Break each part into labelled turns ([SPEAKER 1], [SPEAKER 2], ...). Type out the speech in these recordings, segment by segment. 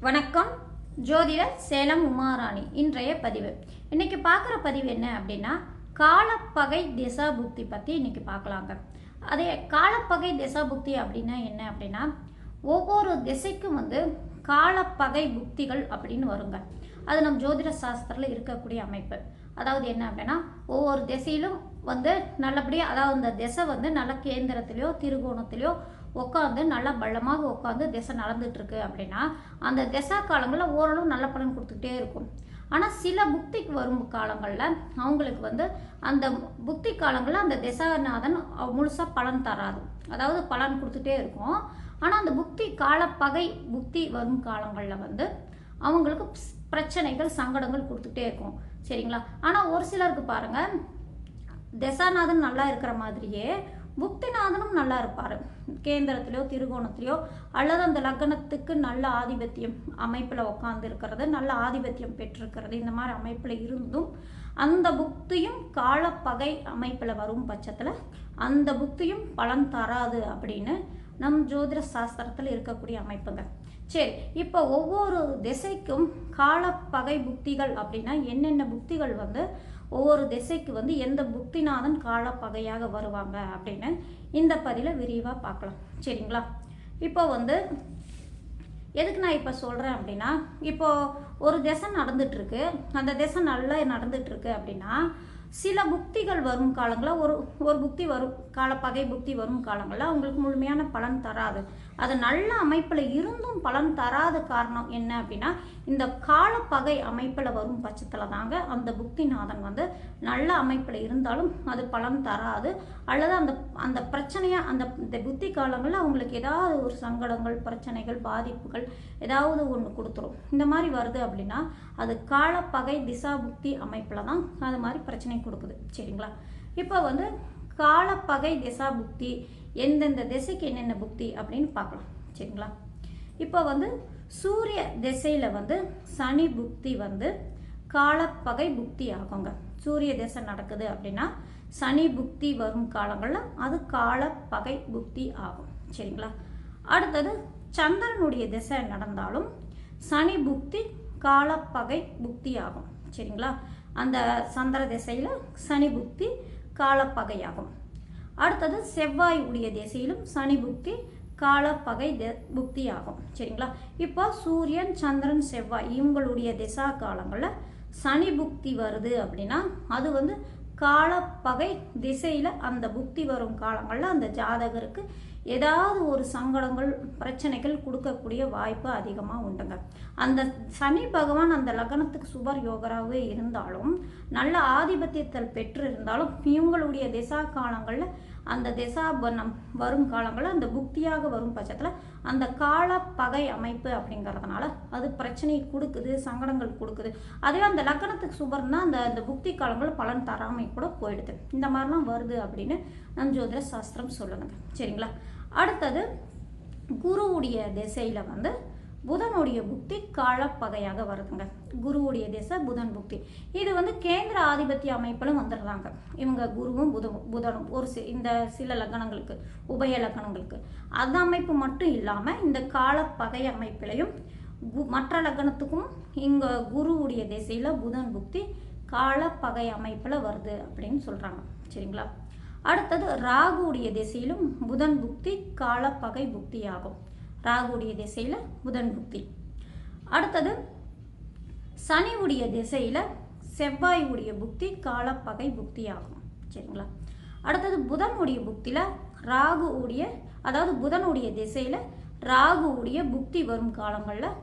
[SPEAKER 1] வணக்கம். ஜோதிடர் சேலம் உமாராணி. இன்றைய பதிவு இன்னைக்கு பார்க்குற பதிவு என்ன அப்படின்னா, காலப்பகை திசா புக்தி பற்றி இன்னைக்கு பார்க்கலாங்க. அதே காலப்பகை திசா புக்தி அப்படின்னா என்ன அப்படின்னா, ஒவ்வொரு திசைக்கும் காலப்பகை புக்திகள் அப்படின்னு வருங்க. அது நம் ஜோதிட சாஸ்திரத்தில் இருக்கக்கூடிய அமைப்பு. அதாவது என்ன அப்படின்னா, ஒவ்வொரு திசையிலும் நல்லபடியாக, அதாவது அந்த திசை நல்ல கேந்திரத்திலையோ திருகோணத்திலையோ உட்காந்து நல்லா பள்ளமாக உட்காந்து திசை நடந்துட்டுருக்கு அப்படின்னா, அந்த திசா காலங்களில் ஓரளவு நல்ல பலன் கொடுத்துக்கிட்டே இருக்கும். ஆனால் சில புக்திக்கு வரும் காலங்களில் அவங்களுக்கு அந்த புக்தி காலங்களில் அந்த திசாநாதன் முழுசாக பலன் தராது. அதாவது பலன் கொடுத்துட்டே இருக்கும். ஆனால் அந்த புக்தி காலப்பகை புக்தி வரும் காலங்களில் அவங்களுக்கு பிரச்சனைகள் சங்கடங்கள் கொடுத்துட்டே இருக்கும். சரிங்களா? ஆனால் ஒரு சிலருக்கு பாருங்கள், திசாநாதன் நல்லா இருக்கிற மாதிரியே புக்திநாதனும் நல்லா இருப்பார். கேந்திரத்திலையோ திருகோணத்திலையோ அல்லது அந்த லக்னத்துக்கு நல்ல ஆதிபத்தியம் அமைப்பில் உட்காந்து இருக்கிறது, நல்ல ஆதிபத்தியம் பெற்றிருக்கிறது, இந்த மாதிரி அமைப்பில் இருந்தும் அந்த புக்தியும் காலப்பகை அமைப்பில் வரும் பட்சத்தில் அந்த புக்தியும் பலன் தராது அப்படின்னு நம் ஜோதிட சாஸ்திரத்தில் இருக்கக்கூடிய அமைப்புங்க. சரி, இப்போ ஒவ்வொரு திசைக்கும் காலப்பகை புக்திகள் அப்படின்னா என்னென்ன புக்திகள் ஒவ்வொரு திசைக்கு எந்த புக்திநாதன் காலப்பகையாக வருவாங்க அப்படின்னு இந்த பதிவில் விரிவாக பார்க்கலாம். சரிங்களா? இப்போ எதுக்கு நான் இப்போ சொல்கிறேன் அப்படின்னா, இப்போது ஒரு திசை நடந்துட்டுருக்கு, அந்த திசை நல்லா நடந்துட்டுருக்கு அப்படின்னா சில புக்திகள் வரும் காலங்களில் ஒரு புக்தி வரும், காலப்பகை புக்தி வரும் காலங்களில் அவங்களுக்கு முழுமையான பலன் தராது. அது நல்ல அமைப்பில் இருந்தும் பலன் தராத காரணம் என்ன அப்படின்னா, இந்த காலப்பகை அமைப்பில் வரும் பட்சத்தில் தாங்க அந்த புக்திநாதன் நல்ல அமைப்பில் இருந்தாலும் அது பலன் தராது. அல்லது அந்த பிரச்சனையாக இந்த புத்தி காலங்களில் அவங்களுக்கு ஏதாவது ஒரு சங்கடங்கள், பிரச்சனைகள், பாதிப்புகள் ஏதாவது ஒன்று கொடுத்துரும். இந்த மாதிரி வருது அப்படின்னா அது காலப்பகை திசா புக்தி அமைப்பில் தான் அது மாதிரி பிரச்சனை கொடுக்குது. சரிங்களா? இப்போ காலப்பகை திசா புக்தி எந்தெந்த திசைக்கு என்னென்ன புக்தி அப்படின்னு பார்க்கலாம். சரிங்களா? இப்போ சூரிய திசையில் சனி புக்தி காலப்பகை புக்தி ஆகுங்க. சூரிய திசை நடக்குது அப்படின்னா சனி புக்தி வரும் காலங்களில் அது காலப்பகை புக்தி ஆகும். சரிங்களா? அடுத்தது சந்திரனுடைய திசை நடந்தாலும் சனி புக்தி காலப்பகை புக்தி ஆகும். சரிங்களா? அந்த சந்திர திசையில் சனி புக்தி காலப்பகையாகும். அடுத்தது செவ்வாய் உடைய திசையிலும் சனி புக்தி காலப்பகை புக்தி ஆகும். சரிங்களா? இப்போ சூரியன், சந்திரன், செவ்வாய் இவங்களுடைய திசா காலங்களில் சனி புக்தி வருது அப்படின்னா அது காலப்பகை திசையில் அந்த புக்தி வரும் காலங்களில் அந்த ஜாதகருக்கு ஏதாவது ஒரு சங்கடங்கள், பிரச்சனைகள் கொடுக்கக்கூடிய வாய்ப்பு அதிகமாக உண்டுங்க. அந்த சனி பகவான் அந்த லக்னத்துக்கு சுபர் யோகராகவே இருந்தாலும், நல்ல ஆதிபத்தியத்தில் பெற்று இருந்தாலும், இவங்களுடைய திசா காலங்களில் அந்த திசா வரும் காலங்களில் அந்த புக்தியாக வரும் பட்சத்தில் அந்த காலப்பகை அமைப்பு அப்படிங்கிறதுனால அது பிரச்சனை கொடுக்குது, சங்கடங்கள் கொடுக்குது. அதே அந்த லக்னத்துக்கு சுபர்னா அந்த புக்தி காலங்கள் பலன் தராமை கூட போயிடுது. இந்த மாதிரிலாம் வருது அப்படின்னு நம் ஜோதிட சாஸ்திரம் சொல்லுதுங்க. சரிங்களா? அடுத்தது குருவுடைய திசையில் புதனுடைய புக்தி காலப்பகையாக வருதுங்க. குருவுடைய திசை புதன் புக்தி இது கேந்திர ஆதிபத்திய அமைப்பிலும் வந்துடுறாங்க. இவங்க குருவும் புதனும் ஒரு இந்த சில லக்னங்களுக்கு, உபய லக்னங்களுக்கு அந்த அமைப்பு மட்டும் இல்லாமல் இந்த காலப்பகை அமைப்பிலையும் மற்ற லக்னத்துக்கும் இங்கே குருவுடைய திசையில் புதன் புக்தி காலப்பகை அமைப்பில் வருது அப்படின்னு சொல்கிறாங்க. சரிங்களா? அடுத்தது ராகுடைய திசையிலும் புதன் புக்தி காலப்பகை புக்தி ஆகும். ராகுடைய திசையில் புதன் புக்தி. அடுத்தது சனி உடைய திசையில் செவ்வாய் உடைய புக்தி காலப்பகை புக்தி ஆகும். சரிங்களா? அடுத்தது புதனுடைய புக்தியில் ராகு உடைய, அதாவது புதனுடைய திசையில் ராகு உடைய புக்தி வரும் காலங்களில்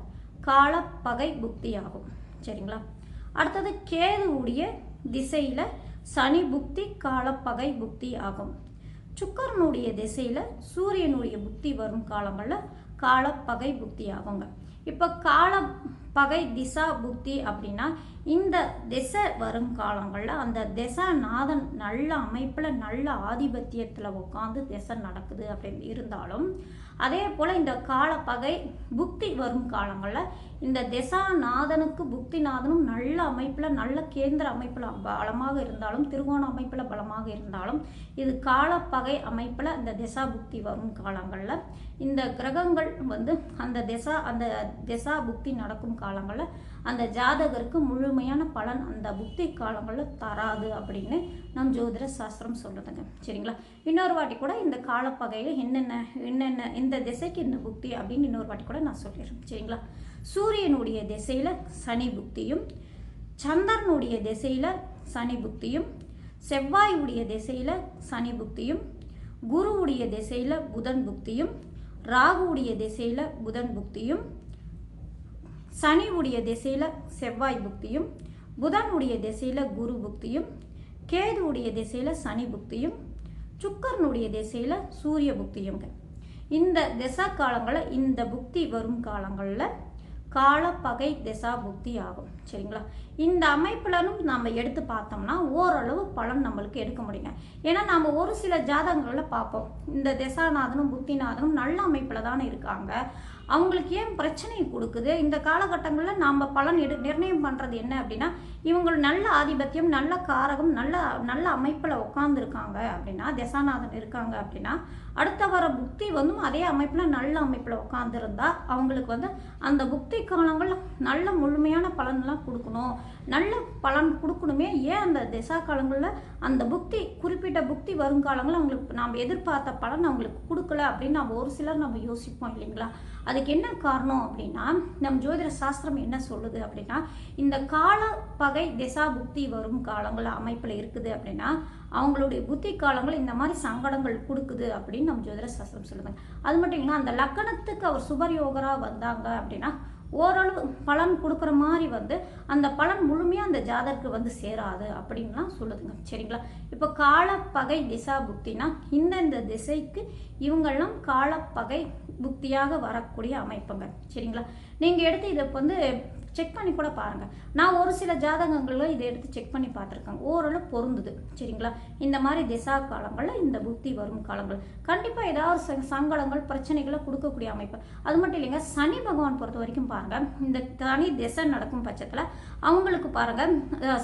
[SPEAKER 1] காலப்பகை புக்தி ஆகும். சரிங்களா? அடுத்தது கேது உடைய திசையில் சனி புக்தி காலப்பகை புக்தி ஆகும். சுக்கரனுடைய திசையில் சூரியனுடைய புக்தி வரும் காலங்களில் காலப்பகை புக்தி ஆகுங்க. இப்போ பகை திசா புக்தி அப்படின்னா இந்த திசை வரும் காலங்களில் அந்த திசாநாதன் நல்ல அமைப்பில் நல்ல ஆதிபத்தியத்தில் உட்காந்து திசை நடக்குது அப்படின்னு இருந்தாலும் அதே போல் இந்த கால பகை புக்தி வரும் காலங்களில் இந்த திசாநாதனுக்கு புக்திநாதனும் நல்ல அமைப்பில் நல்ல கேந்திர அமைப்பில் பலமாக இருந்தாலும் திரிகோண அமைப்பில் பலமாக இருந்தாலும் இது காலப்பகை அமைப்பில் இந்த திசா புக்தி வரும் காலங்களில் இந்த கிரகங்கள் வந்து அந்த திசா புக்தி நடக்கும் காலங்களில் அந்த ஜாதகருக்கு முழுமையான பலன் அந்த புக்தி காலங்களில் தராது அப்படின்னு நம் ஜோதிட சாஸ்திரம் சொல்லுதுங்க. சரிங்களா? இன்னொரு வாட்டி கூட இந்த காலப்பகையில் என்னென்ன இந்த திசைக்கு என்ன புக்தி அப்படின்னு இன்னொரு வாட்டி கூட நான் சொல்லிடுறேன். சரிங்களா? சூரியனுடைய திசையில் சனி புக்தியும், சந்திரனுடைய திசையில் சனி புக்தியும், செவ்வாயுடைய திசையில் சனி புக்தியும், குருவுடைய திசையில் புதன் புக்தியும், ராகுவுடைய திசையில் புதன் புக்தியும், சனிவுடைய திசையில் செவ்வாய் புக்தியும், புதனுடைய திசையில் குரு புக்தியும், கேதுவுடைய திசையில் சனி புக்தியும், சுக்கரனுடைய திசையில் சூரிய புக்தியுங்க. இந்த திசா காலங்களில் இந்த புக்தி வரும் காலங்களில் காலப்பகை திசா புக்தி ஆகும். சரிங்களா? இந்த அமைப்புலனும் நம்ம எடுத்து பார்த்தோம்னா ஓரளவு பலன் நம்மளுக்கு எடுக்க முடியுங்க. ஏன்னா நம்ம ஒரு சில ஜாதகங்களில் பார்ப்போம், இந்த திசாநாதனும் புக்திநாதனும் நல்ல அமைப்பில் தானே இருக்காங்க, அவங்களுக்கு ஏன் பிரச்சனை கொடுக்குது, இந்த காலகட்டங்களில் நாம் பலன் நிர்ணயம் பண்ணுறது என்ன அப்படின்னா இவங்க நல்ல ஆதிபத்தியம் நல்ல காரகம் நல்ல அமைப்பில் உட்காந்துருக்காங்க அப்படின்னா திசாநாதன் இருக்காங்க அப்படின்னா அடுத்த வர புக்தி வந்து அதே அமைப்பில் நல்ல அமைப்பில் உட்காந்துருந்தா அவங்களுக்கு வந்து அந்த புக்தி காலங்கள் நல்ல முழுமையான பலன்லாம் கொடுக்கணும், நல்ல பலன் கொடுக்கணுமே. ஏன் அந்த திசா காலங்களில் அந்த புக்தி குறிப்பிட்ட புக்தி வருங்காலங்களில் அவங்களுக்கு நாம் எதிர்பார்த்த பலன் அவங்களுக்கு கொடுக்கல அப்படின்னு நம்ம ஒரு சிலர் நம்ம யோசிப்போம் இல்லைங்களா? அதுக்கு என்ன காரணம் அப்படின்னா நம் ஜோதிட சாஸ்திரம் என்ன சொல்லுது அப்படின்னா இந்த கால பகை திசா புக்தி வரும் காலங்கள் அமைப்பில் இருக்குது அப்படின்னா அவங்களுடைய புத்தி காலங்கள் இந்த மாதிரி சங்கடங்கள் கொடுக்குது அப்படின்னு நம்ம ஜோதிட சாஸ்திரம் சொல்லுவாங்க. அது மட்டும் இல்லைன்னா அந்த லக்கணத்துக்கு அவர் சுபர் யோகராக வந்தாங்க அப்படின்னா ஓரளவு பலன் கொடுக்குற மாதிரி வந்து அந்த பலன் முழுமையாக அந்த ஜாதகருக்கு வந்து சேராது அப்படின்லாம் சொல்லுதுங்க. சரிங்களா? இப்போ காலப்பகை திசா புக்தினா இந்த திசைக்கு இவங்கெல்லாம் காலப்பகை புக்தியாக வரக்கூடிய அமைப்புங்க. சரிங்களா? நீங்கள் எடுத்து இதை வந்து செக் பண்ணி கூட பாருங்கள். நான் ஒரு சில ஜாதகங்களில் இதை எடுத்து செக் பண்ணி பார்த்துருக்கேன், ஓரளவு பொருந்துது. சரிங்களா? இந்த மாதிரி திசா காலங்களில் இந்த புக்தி வரும் காலங்கள் கண்டிப்பாக ஏதாவது சங்கடங்கள் பிரச்சனைகளை கொடுக்கக்கூடிய அமைப்பு. அது மட்டும் இல்லைங்க, சனி பகவான் பொறுத்த வரைக்கும் பாருங்கள், இந்த தனி திசை நடக்கும் பட்சத்தில் அவங்களுக்கு பாருங்கள்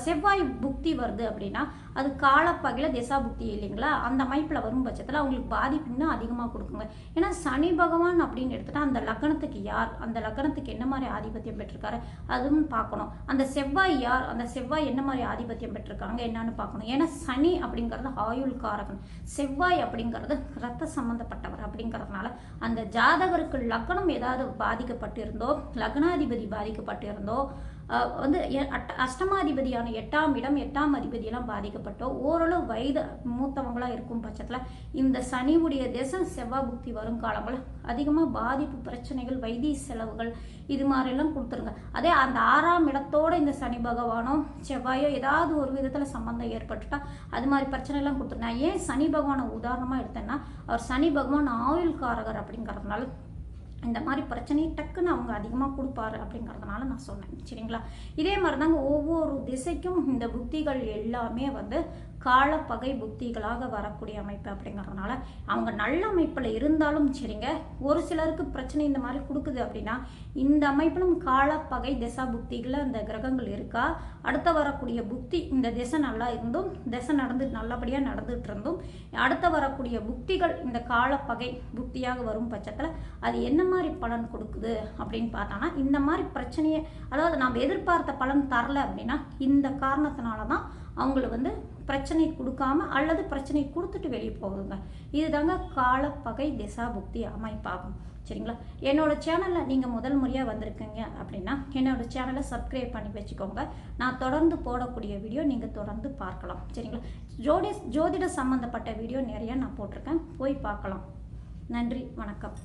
[SPEAKER 1] செவ்வாய் புக்தி வருது அப்படின்னா அது காலப்பகையில் திசா புக்தி இல்லைங்களா, அந்த அமைப்பில் வரும் பட்சத்தில் அவங்களுக்கு பாதிப்பு இன்னும் அதிகமாக கொடுக்குங்க. ஏன்னா சனி பகவான் அப்படின்னு எடுத்துட்டா அந்த லக்னத்துக்கு யார், அந்த லக்னத்துக்கு என்ன மாதிரி ஆதிபத்தியம் பெற்றிருக்காரு அதுவும் பார்க்கணும். அந்த செவ்வாய் யார், அந்த செவ்வாய் என்ன மாதிரி ஆதிபத்தியம் பெற்றிருக்காங்க என்னன்னு பார்க்கணும். ஏன்னா சனி அப்படிங்கிறது ஆயுள் காரகன், செவ்வாய் அப்படிங்கிறது ரத்த சம்பந்தப்பட்டவர் அப்படிங்கிறதுனால அந்த ஜாதகருக்கு லக்னம் ஏதாவது பாதிக்கப்பட்டிருந்தோ லக்னாதிபதி பாதிக்கப்பட்டிருந்தோ வந்து அஷ்டமாதிபதியான 8ஆம் இடம் 8ஆம் அதிபதியெல்லாம் பாதிக்கப்பட்டோ ஓரளவு வயது மூத்தவங்களாக இருக்கும் பட்சத்தில் இந்த சனிவுடைய தேசம் செவ்வாய் புக்தி வரும் காலங்களில் அதிகமாக பாதிப்பு பிரச்சனைகள் வைத்திய செலவுகள் இது மாதிரிலாம் கொடுத்துருங்க. அதே அந்த 6ஆம் இடத்தோட இந்த சனி பகவானோ செவ்வாயோ ஏதாவது ஒரு விதத்தில் சம்பந்தம் ஏற்பட்டுட்டா அது மாதிரி பிரச்சனைலாம் கொடுத்துருங்க. ஏன் சனி பகவானை உதாரணமாக எடுத்தேன்னா அவர் சனி பகவான் ஆயுள் காரகர் அப்படிங்கிறதுனால இந்த மாதிரி பிரச்சனையை டக்குன்னு அவங்க அதிகமாக கொடுப்பாரு அப்படிங்கிறதுனால நான் சொன்னேன். சரிங்களா? இதே மாதிரி தாங்க ஒவ்வொரு திசைக்கும் இந்த புக்திகள் எல்லாமே வந்து காலப்பகை புக்திகளாக வரக்கூடிய அமைப்பு அப்படிங்கிறதுனால அவங்க நல்ல அமைப்பில் இருந்தாலும் சரிங்க ஒரு சிலருக்கு பிரச்சனை இந்த மாதிரி கொடுக்குது அப்படின்னா இந்த அமைப்பிலும் காலப்பகை திசா புக்திகளில் அந்த கிரகங்கள் இருக்கா, அடுத்த வரக்கூடிய புக்தி இந்த திசை நல்லா இருந்தும் திசை நல்லபடியாக நடந்துகிட்டு இருந்தும் அடுத்த வரக்கூடிய புக்திகள் இந்த காலப்பகை புக்தியாக வரும் பட்சத்தில் அது என்ன மாதிரி பலன் கொடுக்குது அப்படின்னு பார்த்தானா இந்த மாதிரி பிரச்சனையை அதாவது நாம் எதிர்பார்த்த பலன் தரல அப்படின்னா இந்த காரணத்தினால தான் அவங்கள வந்து பிரச்சனை கொடுக்காம அல்லது பிரச்சனை கொடுத்துட்டு வெளியே போகுதுங்க. இதுதாங்க காலப்பகை திசா புக்தி அமைப்பாகும். சரிங்களா? என்னோட சேனலில் நீங்கள் முதல் முறையாக வந்திருக்கீங்க அப்படின்னா என்னோட சேனலை சப்ஸ்கிரைப் பண்ணி வச்சுக்கோங்க. நான் தொடர்ந்து போடக்கூடிய வீடியோ நீங்கள் தொடர்ந்து பார்க்கலாம். சரிங்களா? ஜோதிட சம்மந்தப்பட்ட வீடியோ நிறைய நான் போட்டிருக்கேன், போய் பார்க்கலாம். நன்றி, வணக்கம்.